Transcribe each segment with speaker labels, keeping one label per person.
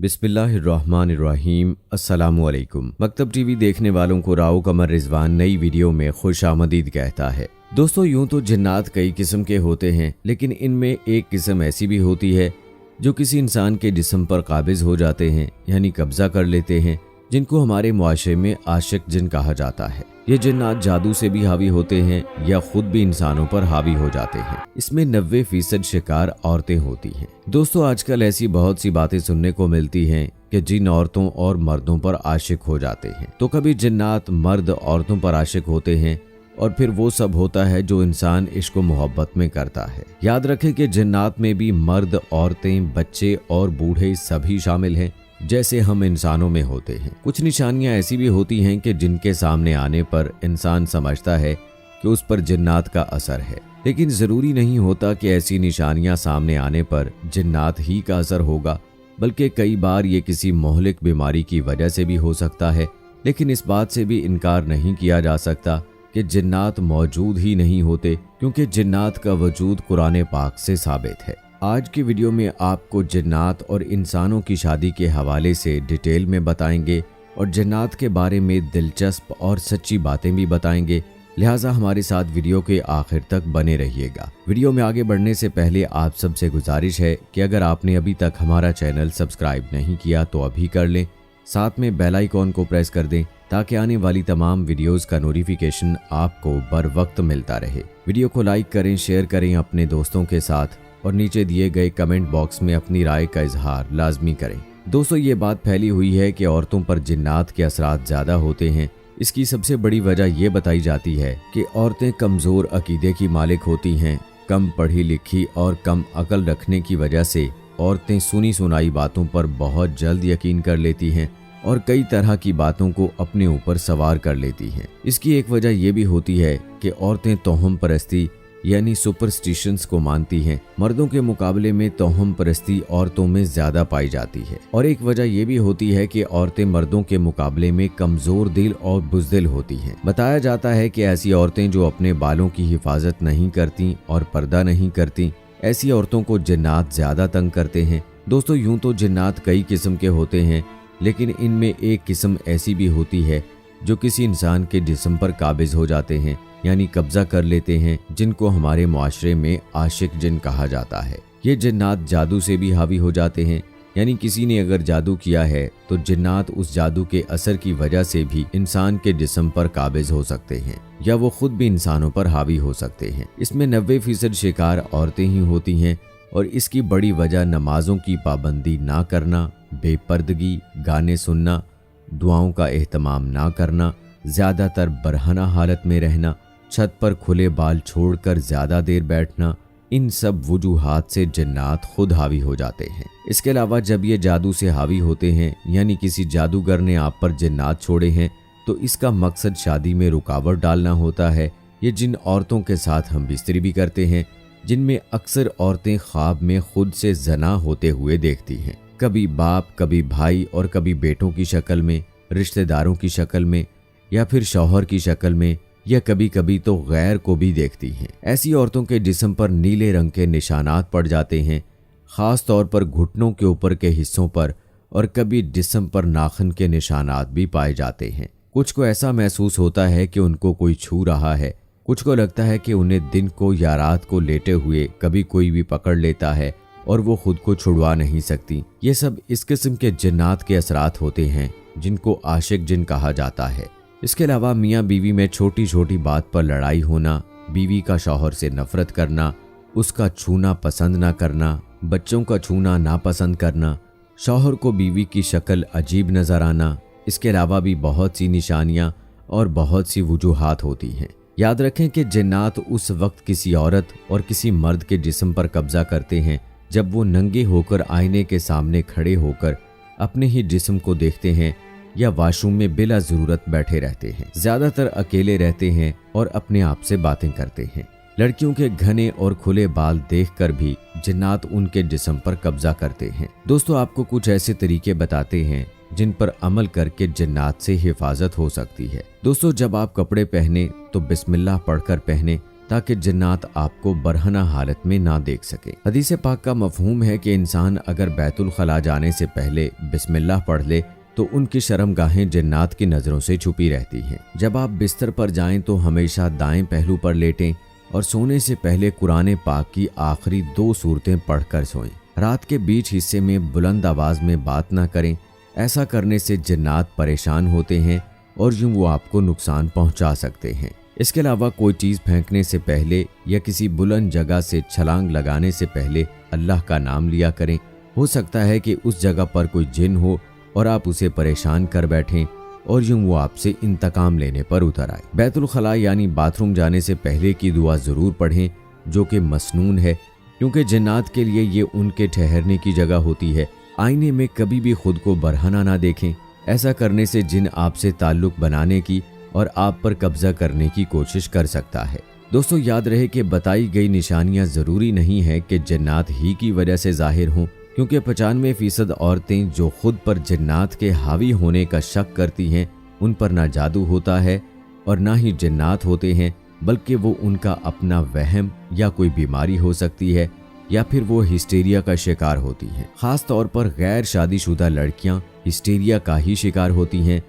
Speaker 1: बिस्मिल्लाहिर्रहमानिर्रहीम। अस्सलामुअलैकुम। मकतब टीवी देखने वालों को राव कमर रिजवान नई वीडियो में खुश आमदीद कहता है। दोस्तों, यूं तो जिन्नात कई किस्म के होते हैं, लेकिन इनमें एक किस्म ऐसी भी होती है जो किसी इंसान के जिस्म पर काबिज हो जाते हैं, यानी कब्जा कर लेते हैं, जिनको हमारे मुआशरे में आशिक जिन कहा जाता है। ये जिन्नात जादू से भी हावी होते हैं या खुद भी इंसानों पर हावी हो जाते हैं। इसमें 90% शिकार औरतें होती हैं। दोस्तों, आजकल ऐसी बहुत सी बातें सुनने को मिलती हैं कि जिन औरतों और मर्दों पर आशिक हो जाते हैं। तो कभी जिन्नात मर्द औरतों पर आशिक होते हैं और फिर वो सब होता है जो इंसान इश्क व मोहब्बत में करता है। याद रखें कि जिन्नात में भी मर्द, औरतें, बच्चे और बूढ़े सभी शामिल हैं, जैसे हम इंसानों में होते हैं। कुछ निशानियां ऐसी भी होती हैं कि जिनके सामने आने पर इंसान समझता है कि उस पर जिन्नात का असर है, लेकिन जरूरी नहीं होता कि ऐसी निशानियां सामने आने पर जिन्नात ही का असर होगा, बल्कि कई बार ये किसी मोहलिक बीमारी की वजह से भी हो सकता है। लेकिन इस बात से भी इनकार नहीं किया जा सकता कि जिन्नात मौजूद ही नहीं होते, क्योंकि जिन्नात का वजूद कुरान पाक से साबित है। आज की वीडियो में आपको जिन्नात और इंसानों की शादी के हवाले से डिटेल में बताएंगे और जिन्नात के बारे में दिलचस्प और सच्ची बातें भी बताएंगे, लिहाजा हमारे साथ वीडियो के आखिर तक बने रहिएगा। वीडियो में आगे बढ़ने से पहले आप सबसे गुजारिश है कि अगर आपने अभी तक हमारा चैनल सब्सक्राइब नहीं किया तो अभी कर लें, साथ में बेल आइकॉन को प्रेस कर दें ताकि आने वाली तमाम वीडियोस का नोटिफिकेशन आपको बर वक्त मिलता रहे। वीडियो को लाइक करें, शेयर करें अपने दोस्तों के साथ और नीचे दिए गए कमेंट बॉक्स में अपनी राय का इजहार लाजमी करें। दोस्तों, ये बात फैली हुई है कि औरतों पर जिन्नात के असरात ज़्यादा होते हैं। इसकी सबसे बड़ी वजह यह बताई जाती है कि औरतें कमज़ोर अकीदे की मालिक होती हैं। कम पढ़ी लिखी और कम अकल रखने की वजह से औरतें सुनी सुनाई बातों पर बहुत जल्द यकीन कर लेती हैं और कई तरह की बातों को अपने ऊपर सवार कर लेती हैं। इसकी एक वजह यह भी होती है कि औरतें तोहम परस्ती यानी सुपरस्टिशंस को मानती हैं। मर्दों के मुकाबले में तोहम परस्ती औरतों में ज्यादा पाई जाती है। और एक वजह यह भी होती है कि औरतें मर्दों के मुकाबले में कमजोर दिल और बुज़दिल होती हैं। बताया जाता है कि ऐसी औरतें जो अपने बालों की हिफाजत नहीं करती और पर्दा नहीं करती, ऐसी औरतों को जिन्नात ज्यादा तंग करते हैं। दोस्तों, यूं तो जिन्नात कई किस्म के होते हैं, लेकिन इनमें एक किस्म ऐसी भी होती है जो किसी इंसान के जिस्म पर काबिज हो जाते हैं, यानी कब्जा कर लेते हैं, जिनको हमारे मुआशरे में आशिक जिन कहा जाता है। ये जिन्नात जादू से भी हावी हो जाते हैं, यानी किसी ने अगर जादू किया है तो जिन्नात उस जादू के असर की वजह से भी इंसान के जिस्म पर काबिज हो सकते हैं या वो खुद भी इंसानों पर हावी हो सकते हैं। इसमें 90% शिकार औरतें ही होती हैं और इसकी बड़ी वजह नमाजों की पाबंदी ना करना, बेपर्दगी, गाने सुनना, दुआओं का एहतमाम ना करना, ज्यादातर बरहना हालत में रहना, छत पर खुले बाल छोड़कर ज्यादा देर बैठना, इन सब वजूहात से जिन्नात खुद हावी हो जाते हैं। इसके अलावा जब ये जादू से हावी होते हैं, यानी किसी जादूगर ने आप पर जिन्नात छोड़े हैं, तो इसका मकसद शादी में रुकावट डालना होता है। ये जिन औरतों के साथ हम बिस्तरी भी करते हैं, जिनमें अक्सर औरतें ख्वाब में खुद से जना होते हुए देखती हैं, कभी बाप, कभी भाई और कभी बेटों की शक्ल में, रिश्तेदारों की शक्ल में या फिर शौहर की शक्ल में, या कभी कभी तो गैर को भी देखती हैं। ऐसी औरतों के जिस्म पर नीले रंग के निशानात पड़ जाते हैं, खास तौर पर घुटनों के ऊपर के हिस्सों पर, और कभी जिस्म पर नाखून के निशानात भी पाए जाते हैं। कुछ को ऐसा महसूस होता है कि उनको कोई छू रहा है, कुछ को लगता है कि उन्हें दिन को या रात को लेटे हुए कभी कोई भी पकड़ लेता है और वो खुद को छुड़वा नहीं सकती। ये सब इस किस्म के जिन्नात के असरात होते हैं, जिनको आशिक जिन कहा जाता है। इसके अलावा मियाँ बीवी में छोटी छोटी बात पर लड़ाई होना, बीवी का शौहर से नफरत करना, उसका छूना पसंद ना करना, बच्चों का छूना नापसंद करना, शौहर को बीवी की शक्ल अजीब नजर आना, इसके अलावा भी बहुत सी निशानियां और बहुत सी वजूहात होती हैं। याद रखें कि जिन्नात उस वक्त किसी औरत और किसी मर्द के जिस्म पर कब्जा करते हैं जब वो नंगे होकर आईने के सामने खड़े होकर अपने ही जिस्म को देखते हैं या वाशरूम में बिला जरूरत बैठे रहते हैं। ज्यादातर अकेले रहते हैं और अपने आप से बातें करते हैं। लड़कियों के घने और खुले बाल देखकर भी जिन्नात उनके जिस्म पर कब्जा करते हैं। दोस्तों, आपको कुछ ऐसे तरीके बताते हैं जिन पर अमल करके जिन्नात से हिफाजत हो सकती है। दोस्तों, जब आप कपड़े पहने तो बिस्मिल्लाह पढ़कर पहने ताकि जिन्नात आपको बरहना हालत में ना देख सके। हदीस पाक का मफहूम है कि इंसान अगर बैतुल खला जाने से पहले बिस्मिल्लाह पढ़ ले तो उनकी शर्मगाहें जिन्नात की नज़रों से छुपी रहती हैं। जब आप बिस्तर पर जाएं तो हमेशा दाएं पहलू पर लेटें और सोने से पहले कुरान पाक की आखिरी 2 सूरतें पढ़कर सोएं। रात के बीच हिस्से में बुलंद आवाज में बात ना करें। ऐसा करने से जिन्नात परेशान होते हैं और यूं वो आपको नुकसान पहुंचा सकते हैं। इसके अलावा कोई चीज़ फेंकने से पहले या किसी बुलंद जगह से छलांग लगाने से पहले अल्लाह का नाम लिया करें। हो सकता है कि उस जगह पर कोई जिन हो और आप उसे परेशान कर बैठें और यूं वो आपसे इंतकाम लेने पर उतर आए। बैतुल खला यानी बाथरूम जाने से पहले की दुआ ज़रूर पढ़ें, जो कि मसनून है, क्योंकि जिन्नात के लिए ये उनके ठहरने की जगह होती है। आईने में कभी भी खुद को बरहना ना देखें। ऐसा करने से जिन आपसे ताल्लुक़ बनाने की और आप पर कब्जा करने की कोशिश कर सकता है। दोस्तों, याद रहे कि बताई गई निशानियां ज़रूरी नहीं है कि जिन्नात ही की वजह से जाहिर हों, क्योंकि 95% औरतें जो खुद पर जिन्नात के हावी होने का शक करती हैं, उन पर ना जादू होता है और ना ही जिन्नात होते हैं, बल्कि वो उनका अपना वहम या कोई बीमारी हो सकती है या फिर वो हिस्टीरिया का शिकार होती हैं। ख़ास तौर पर गैर शादीशुदा लड़कियां हिस्टीरिया का ही शिकार होती हैं।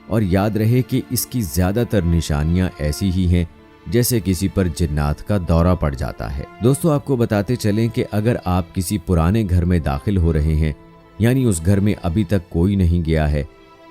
Speaker 1: और याद रहे कि इसकी ज़्यादातर निशानियां ऐसी ही हैं जैसे किसी पर जिन्नात का दौरा पड़ जाता है। दोस्तों, आपको बताते चलें कि अगर आप किसी पुराने घर में दाखिल हो रहे हैं, यानी उस घर में अभी तक कोई नहीं गया है,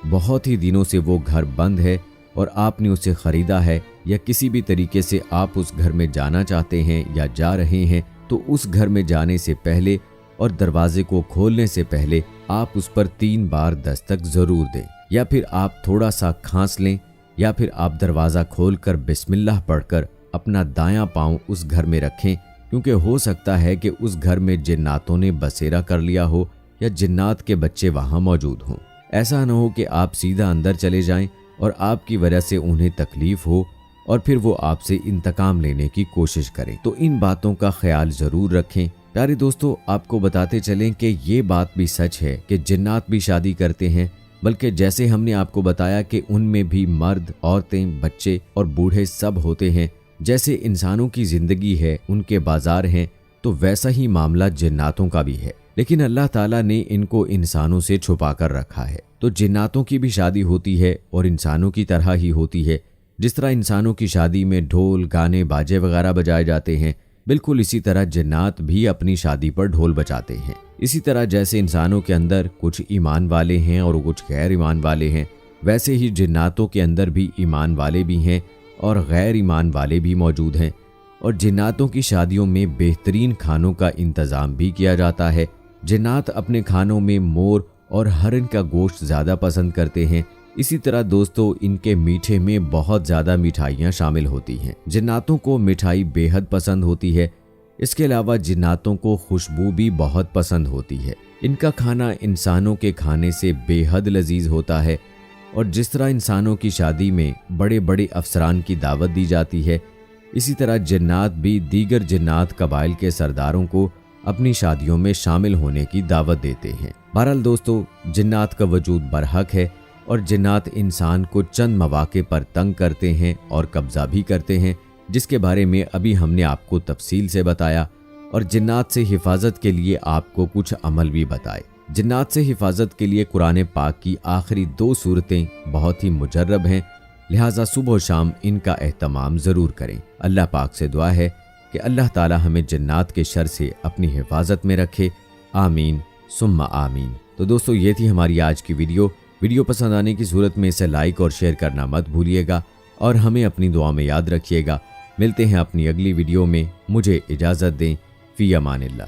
Speaker 1: बहुत ही दिनों से वो घर बंद है और आपने उसे ख़रीदा है, या किसी भी तरीके से आप उस घर में जाना चाहते हैं या जा रहे हैं, तो उस घर में जाने से पहले और दरवाजे को खोलने से पहले आप उस पर 3 बार दस्तक ज़रूर दें, या फिर आप थोड़ा सा खांस लें, या फिर आप दरवाज़ा खोलकर बिस्मिल्लाह पढ़कर अपना दायां पांव उस घर में रखें, क्योंकि हो सकता है कि उस घर में जिन्नातों ने बसेरा कर लिया हो या जिन्नात के बच्चे वहां मौजूद हों। ऐसा न हो कि आप सीधा अंदर चले जाएं और आपकी वजह से उन्हें तकलीफ हो और फिर वो आपसे इंतकाम लेने की कोशिश करें। तो इन बातों का ख्याल ज़रूर रखें। प्यारे दोस्तों, आपको बताते चलें कि ये बात भी सच है कि जिन्नात भी शादी करते हैं, बल्कि जैसे हमने आपको बताया कि उनमें भी मर्द, औरतें, बच्चे और बूढ़े सब होते हैं। जैसे इंसानों की ज़िंदगी है, उनके बाजार हैं, तो वैसा ही मामला जिन्नातों का भी है। लेकिन अल्लाह ताला ने इनको इंसानों से छुपा कर रखा है। तो जिन्नातों की भी शादी होती है और इंसानों की तरह ही होती है। जिस तरह इंसानों की शादी में ढोल, गाने, बाजे वगैरह बजाए जाते हैं, बिल्कुल इसी तरह जिन्नात भी अपनी शादी पर ढोल बजाते हैं। इसी तरह जैसे इंसानों के अंदर कुछ ईमान वाले हैं और कुछ गैर ईमान वाले हैं, वैसे ही जिन्नातों के अंदर भी ईमान वाले भी हैं और गैर ईमान वाले भी मौजूद हैं। और जिन्नातों की शादियों में बेहतरीन खानों का इंतज़ाम भी किया जाता है। जिन्नात अपने खानों में मोर और हरन का गोश्त ज़्यादा पसंद करते हैं। इसी तरह दोस्तों, इनके मीठे में बहुत ज़्यादा मिठाइयाँ शामिल होती हैं। जिन्नातों को मिठाई बेहद पसंद होती है। इसके अलावा जिन्नातों को खुशबू भी बहुत पसंद होती है। इनका खाना इंसानों के खाने से बेहद लजीज होता है। और जिस तरह इंसानों की शादी में बड़े बड़े अफसरान की दावत दी जाती है, इसी तरह जिन्नात भी दीगर जिन्नात कबाइल के सरदारों को अपनी शादियों में शामिल होने की दावत देते हैं। बहरहाल दोस्तों, जिन्नात का वजूद बरहक है और जिन्नात इंसान को चंद मौके पर तंग करते हैं और कब्जा भी करते हैं, जिसके बारे में अभी हमने आपको तफसील से बताया। और जिन्नात से हिफाजत के लिए आपको कुछ अमल भी बताए। जिन्नात से हिफाजत के लिए कुरान पाक की आखिरी 2 सूरतें बहुत ही मुजर्रब हैं, लिहाजा सुबह और शाम इनका एहतमाम ज़रूर करें। अल्लाह पाक से दुआ है कि अल्लाह ताला हमें जिन्नात के शर से अपनी हिफाजत में रखे। आमीन सुम्मा आमीन। तो दोस्तों, ये थी हमारी आज की वीडियो पसंद आने की सूरत में इसे लाइक और शेयर करना मत भूलिएगा और हमें अपनी दुआ में याद रखिएगा। मिलते हैं अपनी अगली वीडियो में। मुझे इजाज़त दें। फ़ी अमानिल्लाह।